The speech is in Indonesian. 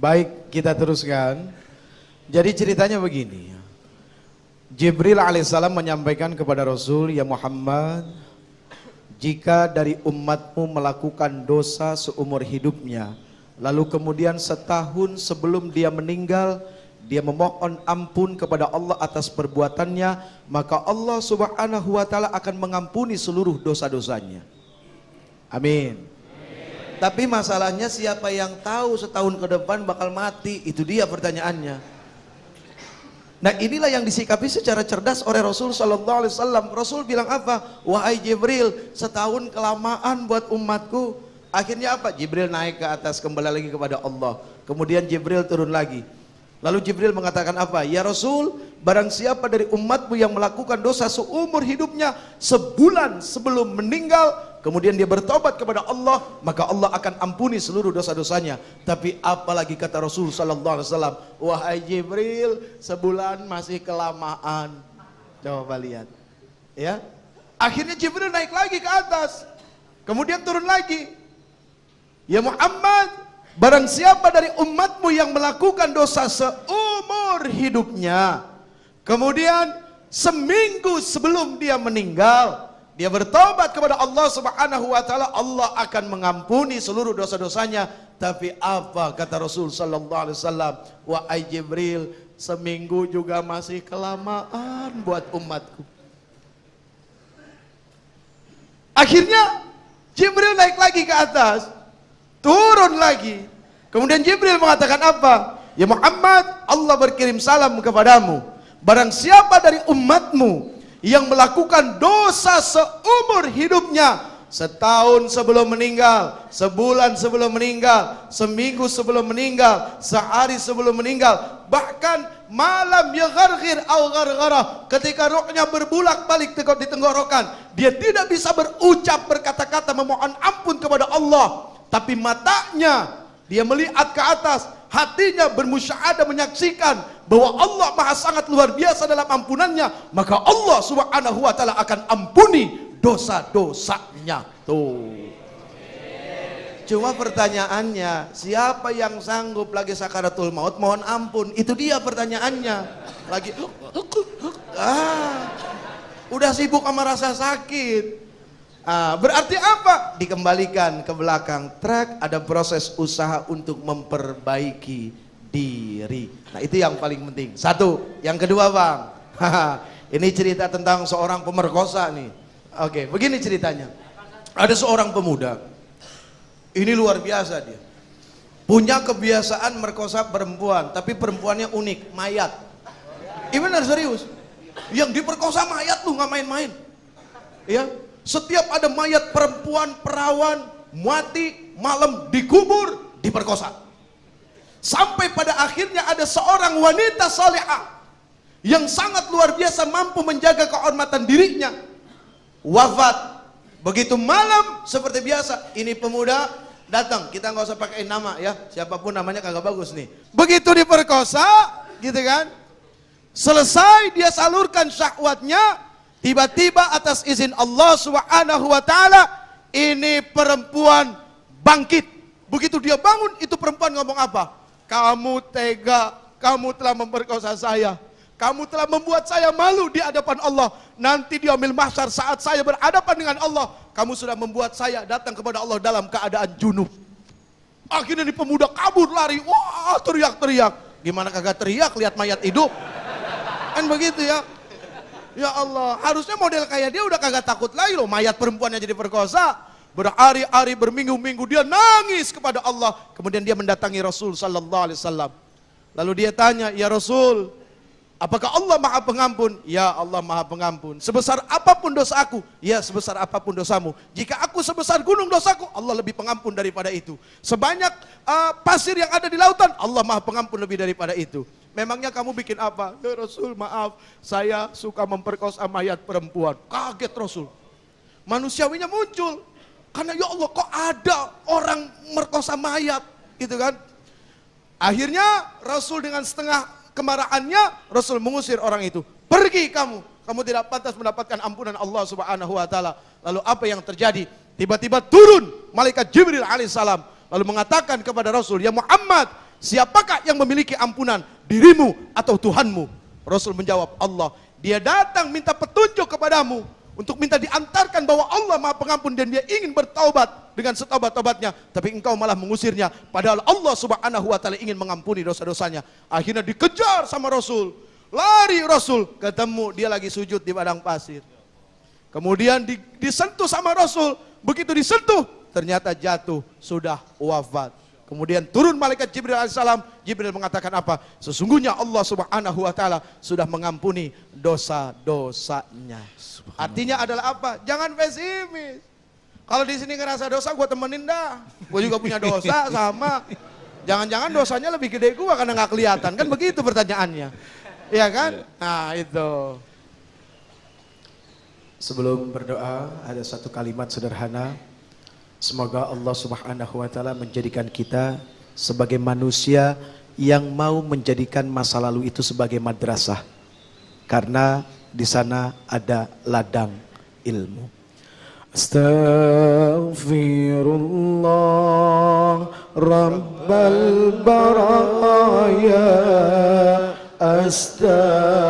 Baik, kita teruskan. Jadi ceritanya begini. Jibril alaihissalam menyampaikan kepada Rasul, ya Muhammad, jika dari umatmu melakukan dosa seumur hidupnya, lalu kemudian setahun sebelum dia meninggal, dia memohon ampun kepada Allah atas perbuatannya, maka Allah subhanahu wa ta'ala akan mengampuni seluruh dosa-dosanya. Amin. Tapi masalahnya siapa yang tahu setahun ke depan bakal mati? Itu dia pertanyaannya. Nah inilah yang disikapi secara cerdas oleh Rasul sallallahu alaihi wasallam. Rasul bilang apa? Wahai Jibril, setahun kelamaan buat umatku. Akhirnya apa? Jibril naik ke atas, kembali lagi kepada Allah. Kemudian Jibril turun lagi. Lalu Jibril mengatakan apa? Ya Rasul, barang siapa dari umatmu yang melakukan dosa seumur hidupnya, sebulan sebelum meninggal, kemudian dia bertobat kepada Allah, maka Allah akan ampuni seluruh dosa-dosanya. Tapi apalagi kata Rasul sallallahu alaihi wasallam, wahai Jibril, sebulan masih kelamaan. Coba lihat. Ya. Akhirnya Jibril naik lagi ke atas. Kemudian turun lagi. Ya Muhammad, barang siapa dari umatmu yang melakukan dosa seumur hidupnya, kemudian seminggu sebelum dia meninggal, dia bertobat kepada Allah subhanahu wa ta'ala, Allah akan mengampuni seluruh dosa-dosanya. Tapi apa kata Rasul sallallahu alaihi wasallam? Wahai Jibril, seminggu juga masih kelamaan buat umatku. Akhirnya Jibril naik lagi ke atas, turun lagi. Kemudian Jibril mengatakan apa? Ya Muhammad, Allah berkirim salam kepadamu. Barang siapa dari umatmu yang melakukan dosa seumur hidupnya, setahun sebelum meninggal, sebulan sebelum meninggal, seminggu sebelum meninggal, sehari sebelum meninggal, bahkan malam yagharghir aw gharghara, ketika ruhnya berbulak-balik di tenggorokan, dia tidak bisa berucap berkata-kata memohon ampun kepada Allah, tapi matanya dia melihat ke atas, hatinya bermusyahadah menyaksikan bahwa Allah maha sangat luar biasa dalam ampunannya, maka Allah subhanahu wa ta'ala akan ampuni dosa-dosanya. Tuh. Cuma pertanyaannya, siapa yang sanggup lagi sakaratul maut mohon ampun? Itu dia pertanyaannya. Lagi udah sibuk sama rasa sakit. Berarti apa? Dikembalikan ke belakang track, ada proses usaha untuk memperbaiki diri. Nah itu yang paling penting. Satu. Yang kedua bang, ini cerita tentang seorang pemerkosa nih. Oke, begini ceritanya. Ada seorang pemuda, ini luar biasa dia, punya kebiasaan merkosa perempuan, tapi perempuannya unik, mayat. Ini benar serius. Yang diperkosa mayat lu, nggak main-main. Ya. Setiap ada mayat perempuan perawan mati malam dikubur, diperkosa. Sampai pada akhirnya ada seorang wanita salihah yang sangat luar biasa mampu menjaga kehormatan dirinya, wafat. Begitu malam seperti biasa, ini pemuda datang, kita nggak usah pakai nama ya, siapapun namanya kagak bagus nih. Begitu diperkosa, gitu kan? Selesai dia salurkan syahwatnya. Tiba-tiba atas izin Allah subhanahu wa ta'ala, ini perempuan bangkit. Begitu dia bangun, itu perempuan ngomong apa? Kamu tega, kamu telah memperkosa saya, kamu telah membuat saya malu di hadapan Allah. Nanti di yaumil mahsyar saat saya berhadapan dengan Allah, kamu sudah membuat saya datang kepada Allah dalam keadaan junub. Akhirnya ini pemuda kabur lari, wah teriak-teriak. Gimana kagak teriak lihat mayat hidup? Kan begitu ya. Ya Allah, harusnya model kayak dia udah kagak takut lagi loh, mayat perempuannya jadi perkosa. Berhari-hari, berminggu-minggu dia nangis kepada Allah. Kemudian dia mendatangi Rasul sallallahu alaihi wasallam. Lalu dia tanya, "Ya Rasul, apakah Allah Maha Pengampun?" "Ya, Allah Maha Pengampun. Sebesar apapun dosa aku?" "Ya, sebesar apapun dosamu. Jika aku sebesar gunung dosaku, Allah lebih pengampun daripada itu. Sebanyak pasir yang ada di lautan, Allah Maha Pengampun lebih daripada itu. Memangnya kamu bikin apa?" "Ya Rasul, maaf, saya suka memperkosa mayat perempuan." Kaget Rasul. Manusiawinya muncul. Karena ya Allah, kok ada orang merkosa mayat, gitu kan? Akhirnya Rasul dengan setengah kemarahannya, Rasul mengusir orang itu. "Pergi kamu, kamu tidak pantas mendapatkan ampunan Allah subhanahu wa ta'ala." Lalu apa yang terjadi? Tiba-tiba turun malaikat Jibril alaihissalam, lalu mengatakan kepada Rasul, "Ya Muhammad, siapakah yang memiliki ampunan, dirimu atau Tuhanmu? Rasul menjawab, Allah. Dia datang minta petunjuk kepadamu untuk minta diantarkan bahwa Allah Maha Pengampun dan dia ingin bertaubat dengan setobat-tobatnya, tapi engkau malah mengusirnya, padahal Allah Subhanahu wa taala ingin mengampuni dosa-dosanya. Akhirnya dikejar sama Rasul. Lari Rasul, ketemu dia lagi sujud di padang pasir. Kemudian disentuh sama Rasul, begitu disentuh ternyata jatuh, sudah wafat. Kemudian turun malaikat Jibril alaihissalam. Jibril mengatakan apa? Sesungguhnya Allah Subhanahu wa taala sudah mengampuni dosa-dosanya. Artinya adalah apa? Jangan pesimis. Kalau di sini ngerasa dosa, gue temenin dah. Gue juga punya dosa sama. Jangan-jangan dosanya lebih gede gue karena nggak kelihatan, kan begitu pertanyaannya. Iya kan? Nah itu. Sebelum berdoa ada satu kalimat sederhana. Semoga Allah Subhanahu wa taala menjadikan kita sebagai manusia yang mau menjadikan masa lalu itu sebagai madrasah. Karena di sana ada ladang ilmu. Astaghfirullah Rabbal baraya. Astaghfirullah